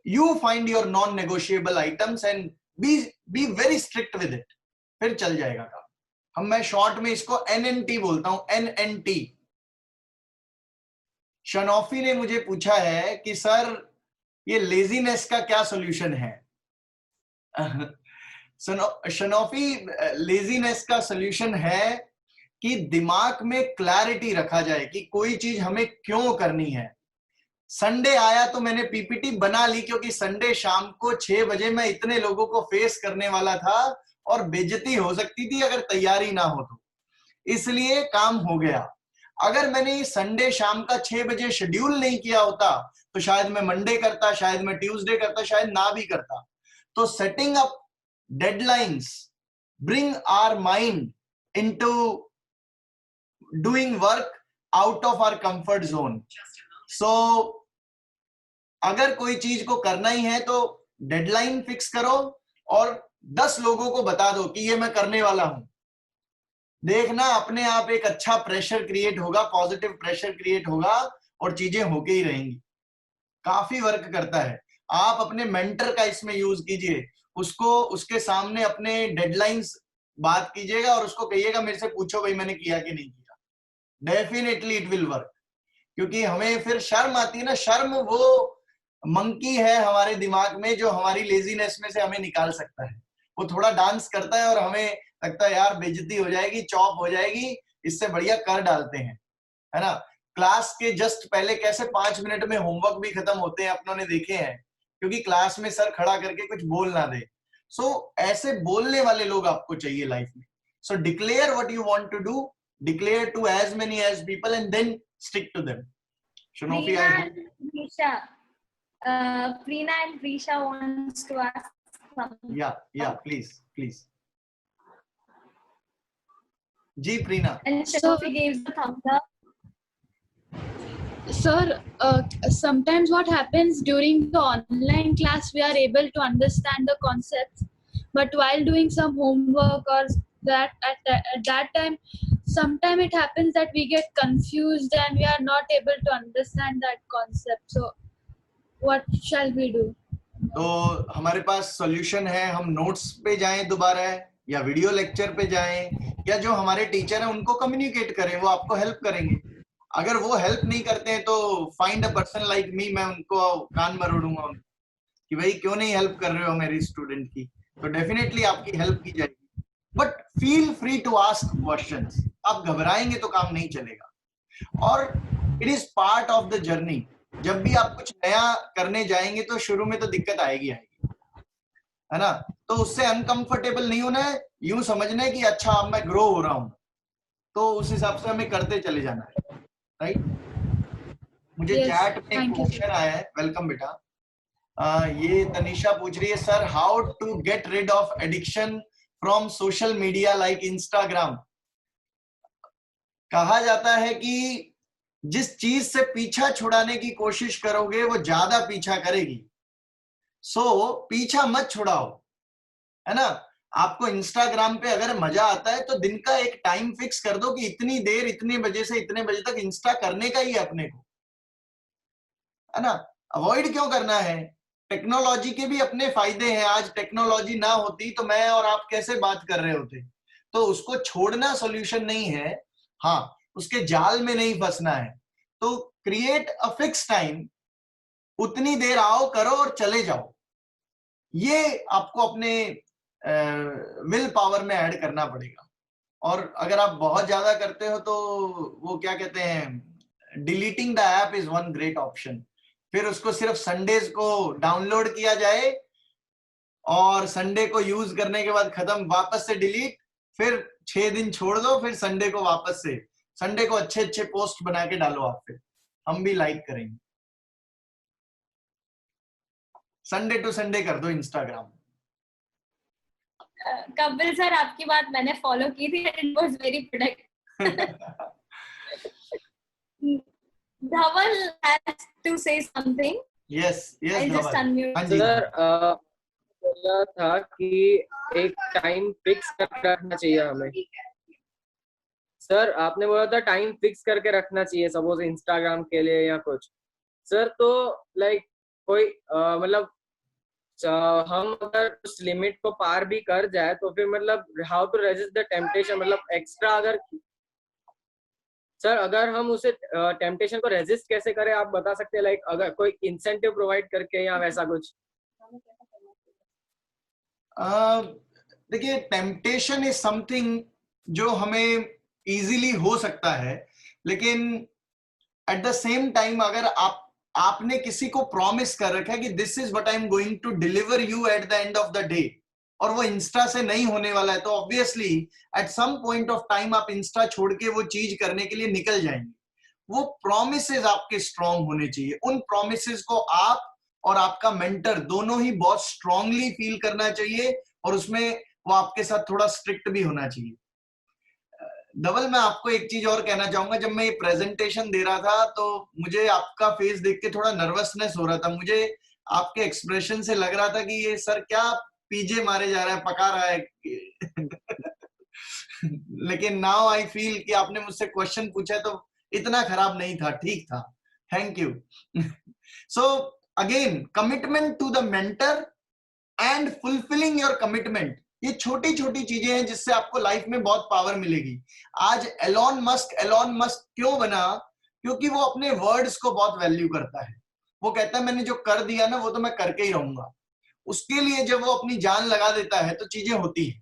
you find your non-negotiable items and be very strict with it. फिर चल जाएगा काम. मैं शॉर्ट में इसको NNT बोलता हूं, NNT. शनौफी ने मुझे पूछा है कि सर ये लेजीनेस का क्या सॉल्यूशन है. शनौफी, लेजीनेस का सॉल्यूशन है कि दिमाग में क्लैरिटी रखा जाए कि कोई चीज हमें क्यों करनी है. संडे आया तो मैंने पीपीटी बना ली क्योंकि संडे शाम को 6 बजे मैं इतने लोगों को फेस करने वाला था और बेइज्जती हो सकती थी अगर तैयारी ना हो तो, इसलिए काम हो गया. अगर मैंने संडे शाम का 6 बजे शेड्यूल नहीं किया होता तो शायद मैं मंडे करता, शायद मैं ट्यूसडे करता, शायद ना भी करता. तो setting up deadlines bring our mind into doing work out of our comfort zone. So अगर कोई चीज को करना ही है तो डेडलाइन फिक्स करो और 10 लोगों को बता दो कि ये मैं करने वाला हूं. देखना अपने आप एक अच्छा प्रेशर क्रिएट होगा, पॉजिटिव प्रेशर क्रिएट होगा और चीजें होके ही रहेंगी. काफी वर्क करता है. आप अपने मेंटर का इसमें यूज कीजिए, उसको उसके सामने अपने डेडलाइंस बात कीजिएगा और उसको कहिएगा मेरे से पूछो भाई मैंने किया कि नहीं किया. Definitely it will work. क्योंकि हमें फिर शर्म आती है ना. शर्म वो मंकी है हमारे दिमाग में जो हमारी लेजीनेस में से हमें निकाल सकता है. वो थोड़ा डांस करता है और हमें लगता है यार बेइज्जती हो जाएगी, चॉप हो जाएगी, इससे बढ़िया कर डालते हैं, है ना. क्लास के जस्ट पहले कैसे 5 मिनट में होमवर्क भी खत्म होते हैं अपनों ने देखे हैं, क्योंकि क्लास में सर खड़ा करके कुछ बोल ना दे. सो ऐसे बोलने वाले लोग आपको चाहिए लाइफ में. So declare what you want to do, declare to as many as people and then stick to them. Shanofi, Preena and Prisha wants to ask something. Yeah, please. Ji, Preena. And Shanofi gave the thumbs up. Sir, sometimes what happens during the online class, we are able to understand the concepts, but while doing some homework or that at that time, sometimes it happens that we get confused and we are not able to understand that concept. So what shall we do? तो हमारे पास solution है. हम notes पे जाएं दोबारा या video lecture पे जाएं या जो हमारे टीचर हैं उनको कम्युनिकेट करें, वो आपको हेल्प करेंगे. अगर वो हेल्प नहीं करते हैं तो find a person like me. मैं उनको कान मरोड़ूंगा कि भाई क्यों नहीं हेल्प कर रहे हो मेरी स्टूडेंट की. तो डेफिनेटली आपकी हेल्प की जाएगी. But feel free to ask questions. आप घबराएंगे तो काम नहीं चलेगा. और it is part of the journey. जब भी आप कुछ नया करने जाएंगे तो शुरू में तो दिक्कत आएगी, है ना. तो उससे अनकंफर्टेबल नहीं होना है. यूं समझना है कि अच्छा अब मैं ग्रो हो रहा हूं, तो उस हिसाब से हमें करते चले जाना है. राइट. मुझे चैट में एक क्वेश्चन आया है. वेलकम बेटा. ये तनिषा पूछ रही है sir how to get rid of addiction from social media like Instagram. कहा जाता है कि जिस चीज से पीछा छुड़ाने की कोशिश करोगे वो ज्यादा पीछा करेगी. सो पीछा मत छुड़ाओ, है ना. आपको इंस्टाग्राम पे अगर मजा आता है तो दिन का एक टाइम फिक्स कर दो कि इतनी देर, इतने बजे से इतने बजे तक इंस्टा करने का ही है अपने को, है ना. अवॉइड क्यों करना है. टेक्नोलॉजी के भी अपने फायदे हैं. आज टेक्नोलॉजी ना होती तो मैं और आप कैसे बात कर रहे होते. तो उसको छोड़ना सॉल्यूशन नहीं है. हाँ, उसके जाल में नहीं फंसना है. तो क्रिएट अ फिक्स टाइम. उतनी देर आओ, करो और चले जाओ. ये आपको अपने विल पावर में ऐड करना पड़ेगा. और अगर आप बहुत ज्यादा करते हो तो वो क्या कहते हैं, deleting the app is one great option. फिर उसको सिर्फ संडेज को डाउनलोड किया जाए और संडे को यूज करने के बाद खत्म, वापस से डिलीट, फिर 6 दिन छोड़ दो, फिर संडे को वापस से. संडे को अच्छे अच्छे पोस्ट बना के डालो आप, फिर हम भी लाइक करेंगे। संडे टू संडे कर दो इंस्टाग्राम। कपिल सर, आपकी बात मैंने फॉलो की थी, it was very productive. Dhawal has to say something. Yes yes I just unmute. हाँ जी सर बोला था कि एक टाइम फिक्स करके रखना चाहिए हमें। सर आपने बोला था टाइम फिक्स करके रखना चाहिए, सपोज इंस्टाग्राम के लिए या कुछ। सर तो लाइक कोई मतलब हम अगर उस लिमिट को पार भी कर जाए तो फिर मतलब how to resist the temptation, मतलब एक्स्ट्रा अगर सर अगर हम उसे टेम्पटेशन को रेजिस्ट कैसे करें, आप बता सकते हैं? लाइक अगर कोई इंसेंटिव प्रोवाइड करके या वैसा कुछ। देखिए, टेम्पटेशन इज समथिंग जो हमें इजीली हो सकता है, लेकिन एट द सेम टाइम अगर आपने किसी को प्रॉमिस कर रखा है कि this is what I am going to deliver you at the end of the day, और वो इंस्टा से नहीं होने वाला है, तो obviously at some point of time आप इंस्टा छोड़ के वो चीज करने के लिए निकल जाएंगे। वो प्रॉमिसेस आपके स्ट्रांग होने चाहिए। उन प्रॉमिसेस को आप और आपका मेंटर दोनों ही बहुत स्ट्रांगली फील करना चाहिए, और उसमें वो आपके साथ थोड़ा स्ट्रिक्ट भी होना चाहिए। धवल, मैं आपको एक चीज और कहना चाहूंगा। जब मैं ये प्रेजेंटेशन दे रहा था तो मुझे आपका फेस देख के थोड़ा नर्वसनेस हो रहा था। मुझे आपके एक्सप्रेशन से लग रहा था कि ये सर क्या पीजे मारे जा रहा है, पका रहा है। लेकिन नाउ आई फील कि आपने मुझसे क्वेश्चन पूछा तो इतना खराब नहीं था, ठीक था। Thank you. So again, commitment to the mentor and fulfilling your commitment, ये छोटी छोटी चीजें हैं जिससे आपको लाइफ में बहुत पावर मिलेगी। आज एलॉन मस्क क्यों बना? क्योंकि वो अपने वर्ड्स को बहुत वैल्यू करता है। वो कहता है मैंने जो कर दिया ना वो तो मैं करके ही रहूंगा। उसके लिए जब वो अपनी जान लगा देता है तो चीजें होती है।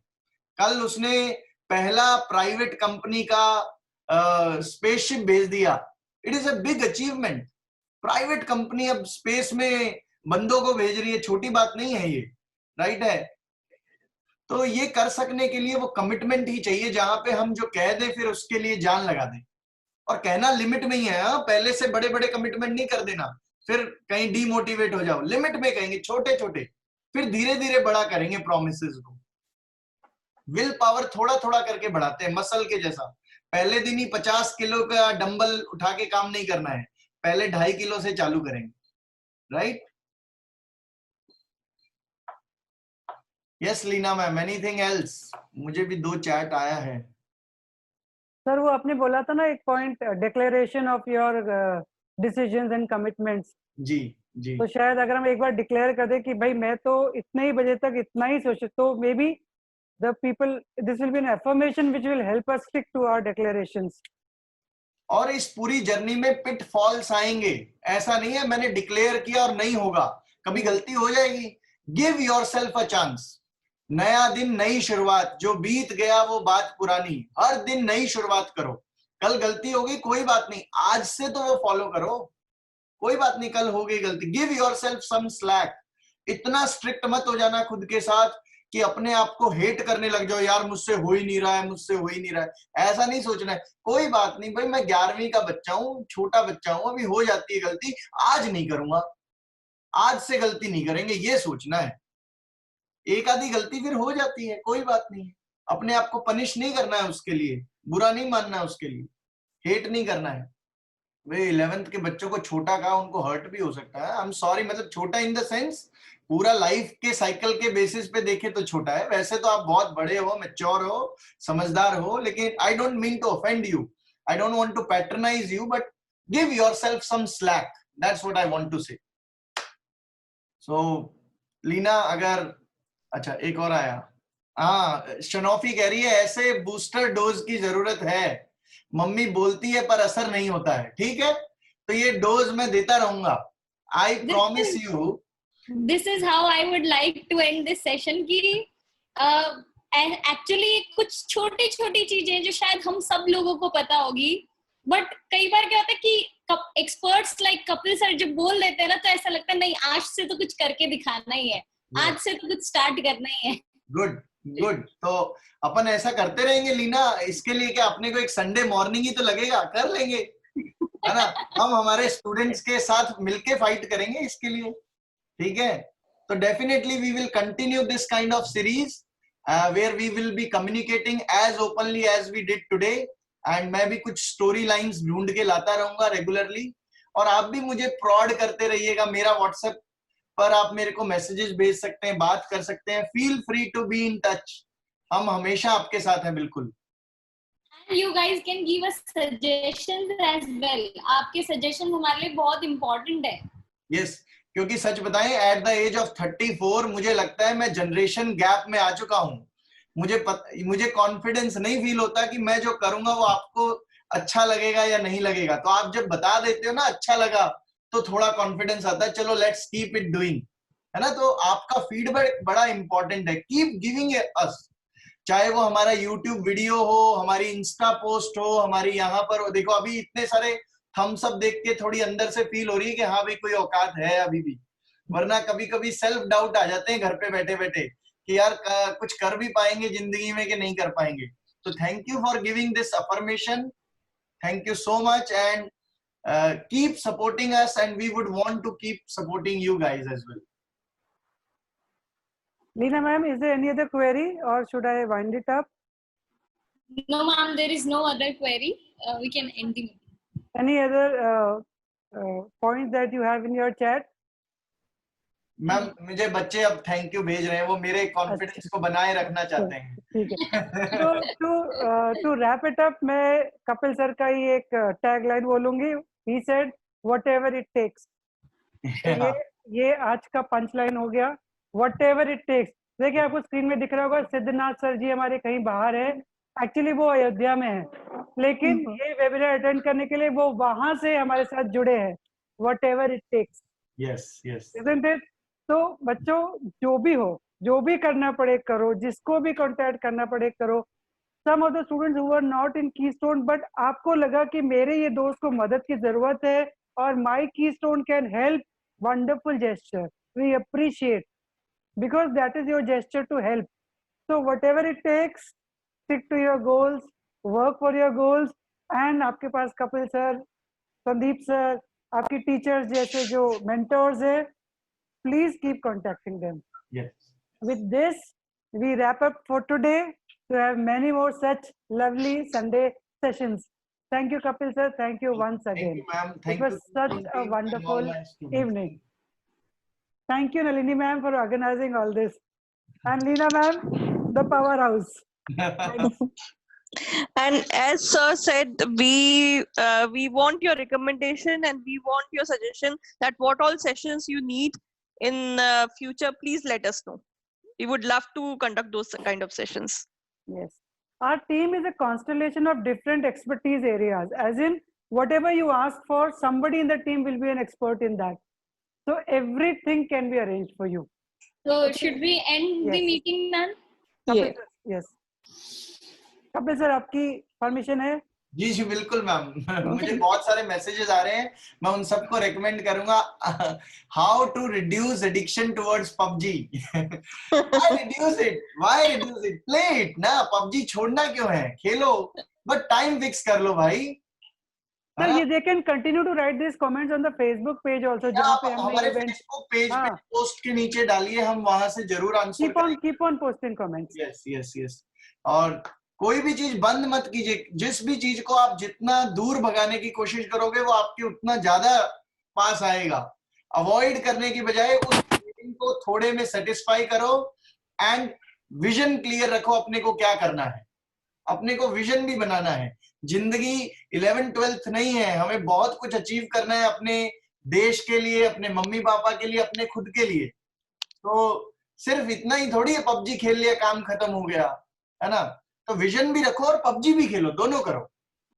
कल उसने पहला प्राइवेट कंपनी का स्पेसशिप भेज दिया। It is a big achievement. Private company अब स्पेस में बंदों को भेज रही है, छोटी बात नहीं है ये, राइट है। तो ये कर सकने के लिए वो कमिटमेंट ही चाहिए, जहां पे हम जो कह दें फिर उसके लिए जान लगा दें। और कहना लिमिट में ही है। पहले से बड़े बड़े कमिटमेंट नहीं कर देना, फिर कहीं डीमोटिवेट हो जाओ। लिमिट में कहेंगे, छोटे छोटे, फिर धीरे धीरे बड़ा करेंगे प्रॉमिसेस को। विल पावर थोड़ा थोड़ा करके बढ़ाते हैं, मसल के जैसा। पहले दिन ही 50 किलो का डंबल उठा के काम नहीं करना है, पहले 2.5 किलो से चालू करेंगे, right. Yes Leena ma'am, anything else? मुझे भी 2 चैट आया है। सर वो आपने बोला था ना एक point, declaration of your decisions and commitments. जी जी। तो शायद अगर हम एक बार डिक्लेयर कर दें कि भाई मैं तो इतने ही बजे तक इतना ही सोच, तो maybe the people, this will be an affirmation which will help us stick to our declarations. और इस पूरी जर्नी में पिटफॉल्स आएंगे। ऐसा नहीं है मैंने डिक्लेयर किया और नहीं होगा, कभी गलती हो जाएगी। Give yourself a chance. नया दिन, नई शुरुआत। जो बीत गया वो बात पुरानी। हर दिन नई शुरुआत करो। कल गलती होगी, कोई बात नहीं, आज से तो वो फॉलो करो, कोई बात नहीं, कल हो गई गलती। Give yourself some slack. इतना स्ट्रिक्ट मत हो जाना खुद के साथ कि अपने आप को हेट करने लग जाओ, यार मुझसे हो ही नहीं रहा है, मुझसे हो ही नहीं रहा है। ऐसा नहीं सोचना है। कोई बात नहीं भाई, मैं 11वीं का बच्चा हूँ, छोटा बच्चा हूँ, अभी हो जाती है गलती, आज नहीं करूंगा, आज से गलती नहीं करेंगे, ये सोचना है। एक आधी गलती फिर हो जाती है, कोई बात नहीं है। अपने आप को पनिश नहीं करना है उसके लिए, बुरा नहीं मानना है उसके लिए, हेट नहीं करना है। वे 11th के बच्चों को छोटा कहा, उनको हर्ट भी हो सकता है। आई एम सॉरी, मतलब छोटा इन द सेंस पूरा लाइफ के साइकिल के बेसिस पे देखे तो छोटा है। वैसे तो आप बहुत बड़े हो, मैच्योर हो, समझदार हो, लेकिन I don't mean to offend you, I don't want to patronise you, but give yourself some slack, that's what I want to say. So Leena, अगर अच्छा एक और आया, हाँ शनौफी कह रही है ऐसे बूस्टर डोज की जरूरत है, मम्मी बोलती है पर असर नहीं होता है। ठीक है, तो ये डोज मैं देता रहूंगा, I promise you. This is how I would like to end this session कि actually कुछ छोटी छोटी चीजें जो शायद हम सब लोगों को पता होगी, बट कई बार क्या होता है कि एक्सपर्ट्स लाइक कपिल सर जब बोल देते हैं ना तो ऐसा लगता है नहीं आज से तो कुछ करके दिखाना ही है, आज से तो कुछ स्टार्ट करना ही है। Good good. तो अपन ऐसा करते रहेंगे लीना, इसके लिए क्या अपने को एक संडे मॉर्निंग ही तो लगेगा, कर लेंगे, है ना। हम हमारे स्टूडेंट्स के साथ मिलके फाइट करेंगे इसके लिए, ठीक है। तो definitely we will continue this kind of series where we will be communicating as openly as we did today, and मैं भी कुछ स्टोरी लाइंस ढूंढ के लाता रहूंगा रेगुलरली, और आप भी मुझे प्रॉड करते रहिएगा। मेरा व्हाट्सएप पर आप मेरे को मैसेजेस भेज सकते हैं, बात कर सकते हैं, feel free to be in touch, हम हमेशा आपके साथ हैं बिल्कुल। You guys can give us suggestions as well. आपके सजेशन हमारे लिए बहुत इम्पोर्टेंट है। यस, क्योंकि सच बताएं एट द एज ऑफ 34 मुझे लगता है मैं जनरेशन गैप में आ चुका हूं। मुझे कॉन्फिडेंस नहीं फील होता कि मैं जो करूंगा वो आपको अच्छा लगेगा या नहीं लगेगा। तो आप जब बता देते हो ना अच्छा लगा, तो थोड़ा कॉन्फिडेंस आता है, चलो लेट्स कीप इट डूइंग, है ना। तो आपका फीडबैक बड़ा इंपॉर्टेंट है, कीप गिविंग अस, चाहे वो हमारा यूट्यूब वीडियो हो, हमारी इंस्टा पोस्ट हो, हमारी यहाँ पर हो। देखो अभी इतने सारे थम्स अप देख के थोड़ी अंदर से फील हो रही है कि हाँ भाई कोई औकात है अभी भी, वरना कभी कभी सेल्फ डाउट आ जाते हैं घर पे बैठे बैठे कि यार कुछ कर भी पाएंगे जिंदगी में कि नहीं कर पाएंगे। तो thank you for giving this affirmation, thank you so much, and keep supporting us, and we would want to keep supporting you guys as well. Leena ma'am, is there any other query or should I wind it up? No ma'am, there is no other query. We can end the meeting. Any other points that you have in your chat? Ma'am मुझे बच्चे अब thank you भेज रहे हैं, वो मेरे confidence को बनाए रखना चाहते हैं। ठीक है। तो टू रैप इट अप, मैं कपिल सर का ही एक टैग लाइन बोलूंगी। He said whatever it takes. ये आज का पंच लाइन हो गया, व्हाटएवर इट टेक्स। देखिए आपको स्क्रीन में दिख रहा होगा सिद्धनाथ सर जी हमारे कहीं बाहर है, एक्चुअली वो अयोध्या में है, लेकिन ये वेबिनार अटेंड करने के लिए वो वहां से हमारे साथ जुड़े हैं। Whatever it takes, yes yes, isn't it? तो बच्चों जो भी हो, जो भी करना पड़े करो, जिसको भी कांटेक्ट करना पड़े करो। Some of the students who are not in Keystone, but आपको लगा कि मेरे ये दोस्त को मदद की जरूरत है और my keystone can help, wonderful gesture, we appreciate, because that is your gesture to help. So whatever it takes, stick to your goals, work for your goals, and आपके पास कपिल सर, संदीप सर, आपकी टीचर्स जैसे जो mentors है, please keep contacting them. Yes. With this, we wrap up for today to have many more such lovely Sunday sessions. Thank you, Kapil sir. Thank you once again. Thank you, ma'am. It was such a wonderful evening. Thank you, Nalini ma'am, for organizing all this. And Leena ma'am, the powerhouse. And as sir said, we want your recommendation and we want your suggestion that what all sessions you need in future. Please let us know. We would love to conduct those kind of sessions. Yes, our team is a constellation of different expertise areas, as in whatever you ask for, somebody in the team will be an expert in that. So everything can be arranged for you. So should we end the meeting, ma'am? Kapil sir, yes. Kapil sir, आपकी permission है? जी जी बिल्कुल ma'am. मुझे बहुत सारे messages आ रहे हैं, मैं उन सबको रेकमेंड करूंगा। How to reduce addiction towards PUBG. Why reduce it, play it ना। पबजी छोड़ना क्यों है, खेलो, बट टाइम फिक्स कर लो भाई। Sir, they can continue to write these comments on the Facebook page also. जहाँ पे हमने हमारे event, फेसबुक पेज पे पोस्ट के नीचे डालिए, हम वहां से जरूर आंसर करेंगे। keep on posting comments. Yes yes yes. और कोई भी चीज बंद मत कीजिए, जिस भी चीज को आप जितना दूर भगाने की कोशिश करोगे वो आपके उतना ज्यादा पास आएगा। अवॉइड करने की बजाय उस फीलिंग को थोड़े में सेटिस्फाई करो, एंड विजन क्लियर रखो अपने को क्या करना है। अपने को विजन भी बनाना है। जिंदगी 11th 12th नहीं है, हमें बहुत कुछ अचीव करना है अपने देश के लिए, अपने मम्मी पापा के लिए, अपने खुद के लिए। तो सिर्फ इतना ही थोड़ी है पबजी खेल लिया काम खत्म हो गया, है ना। तो विजन भी रखो और पबजी भी खेलो, दोनों करो।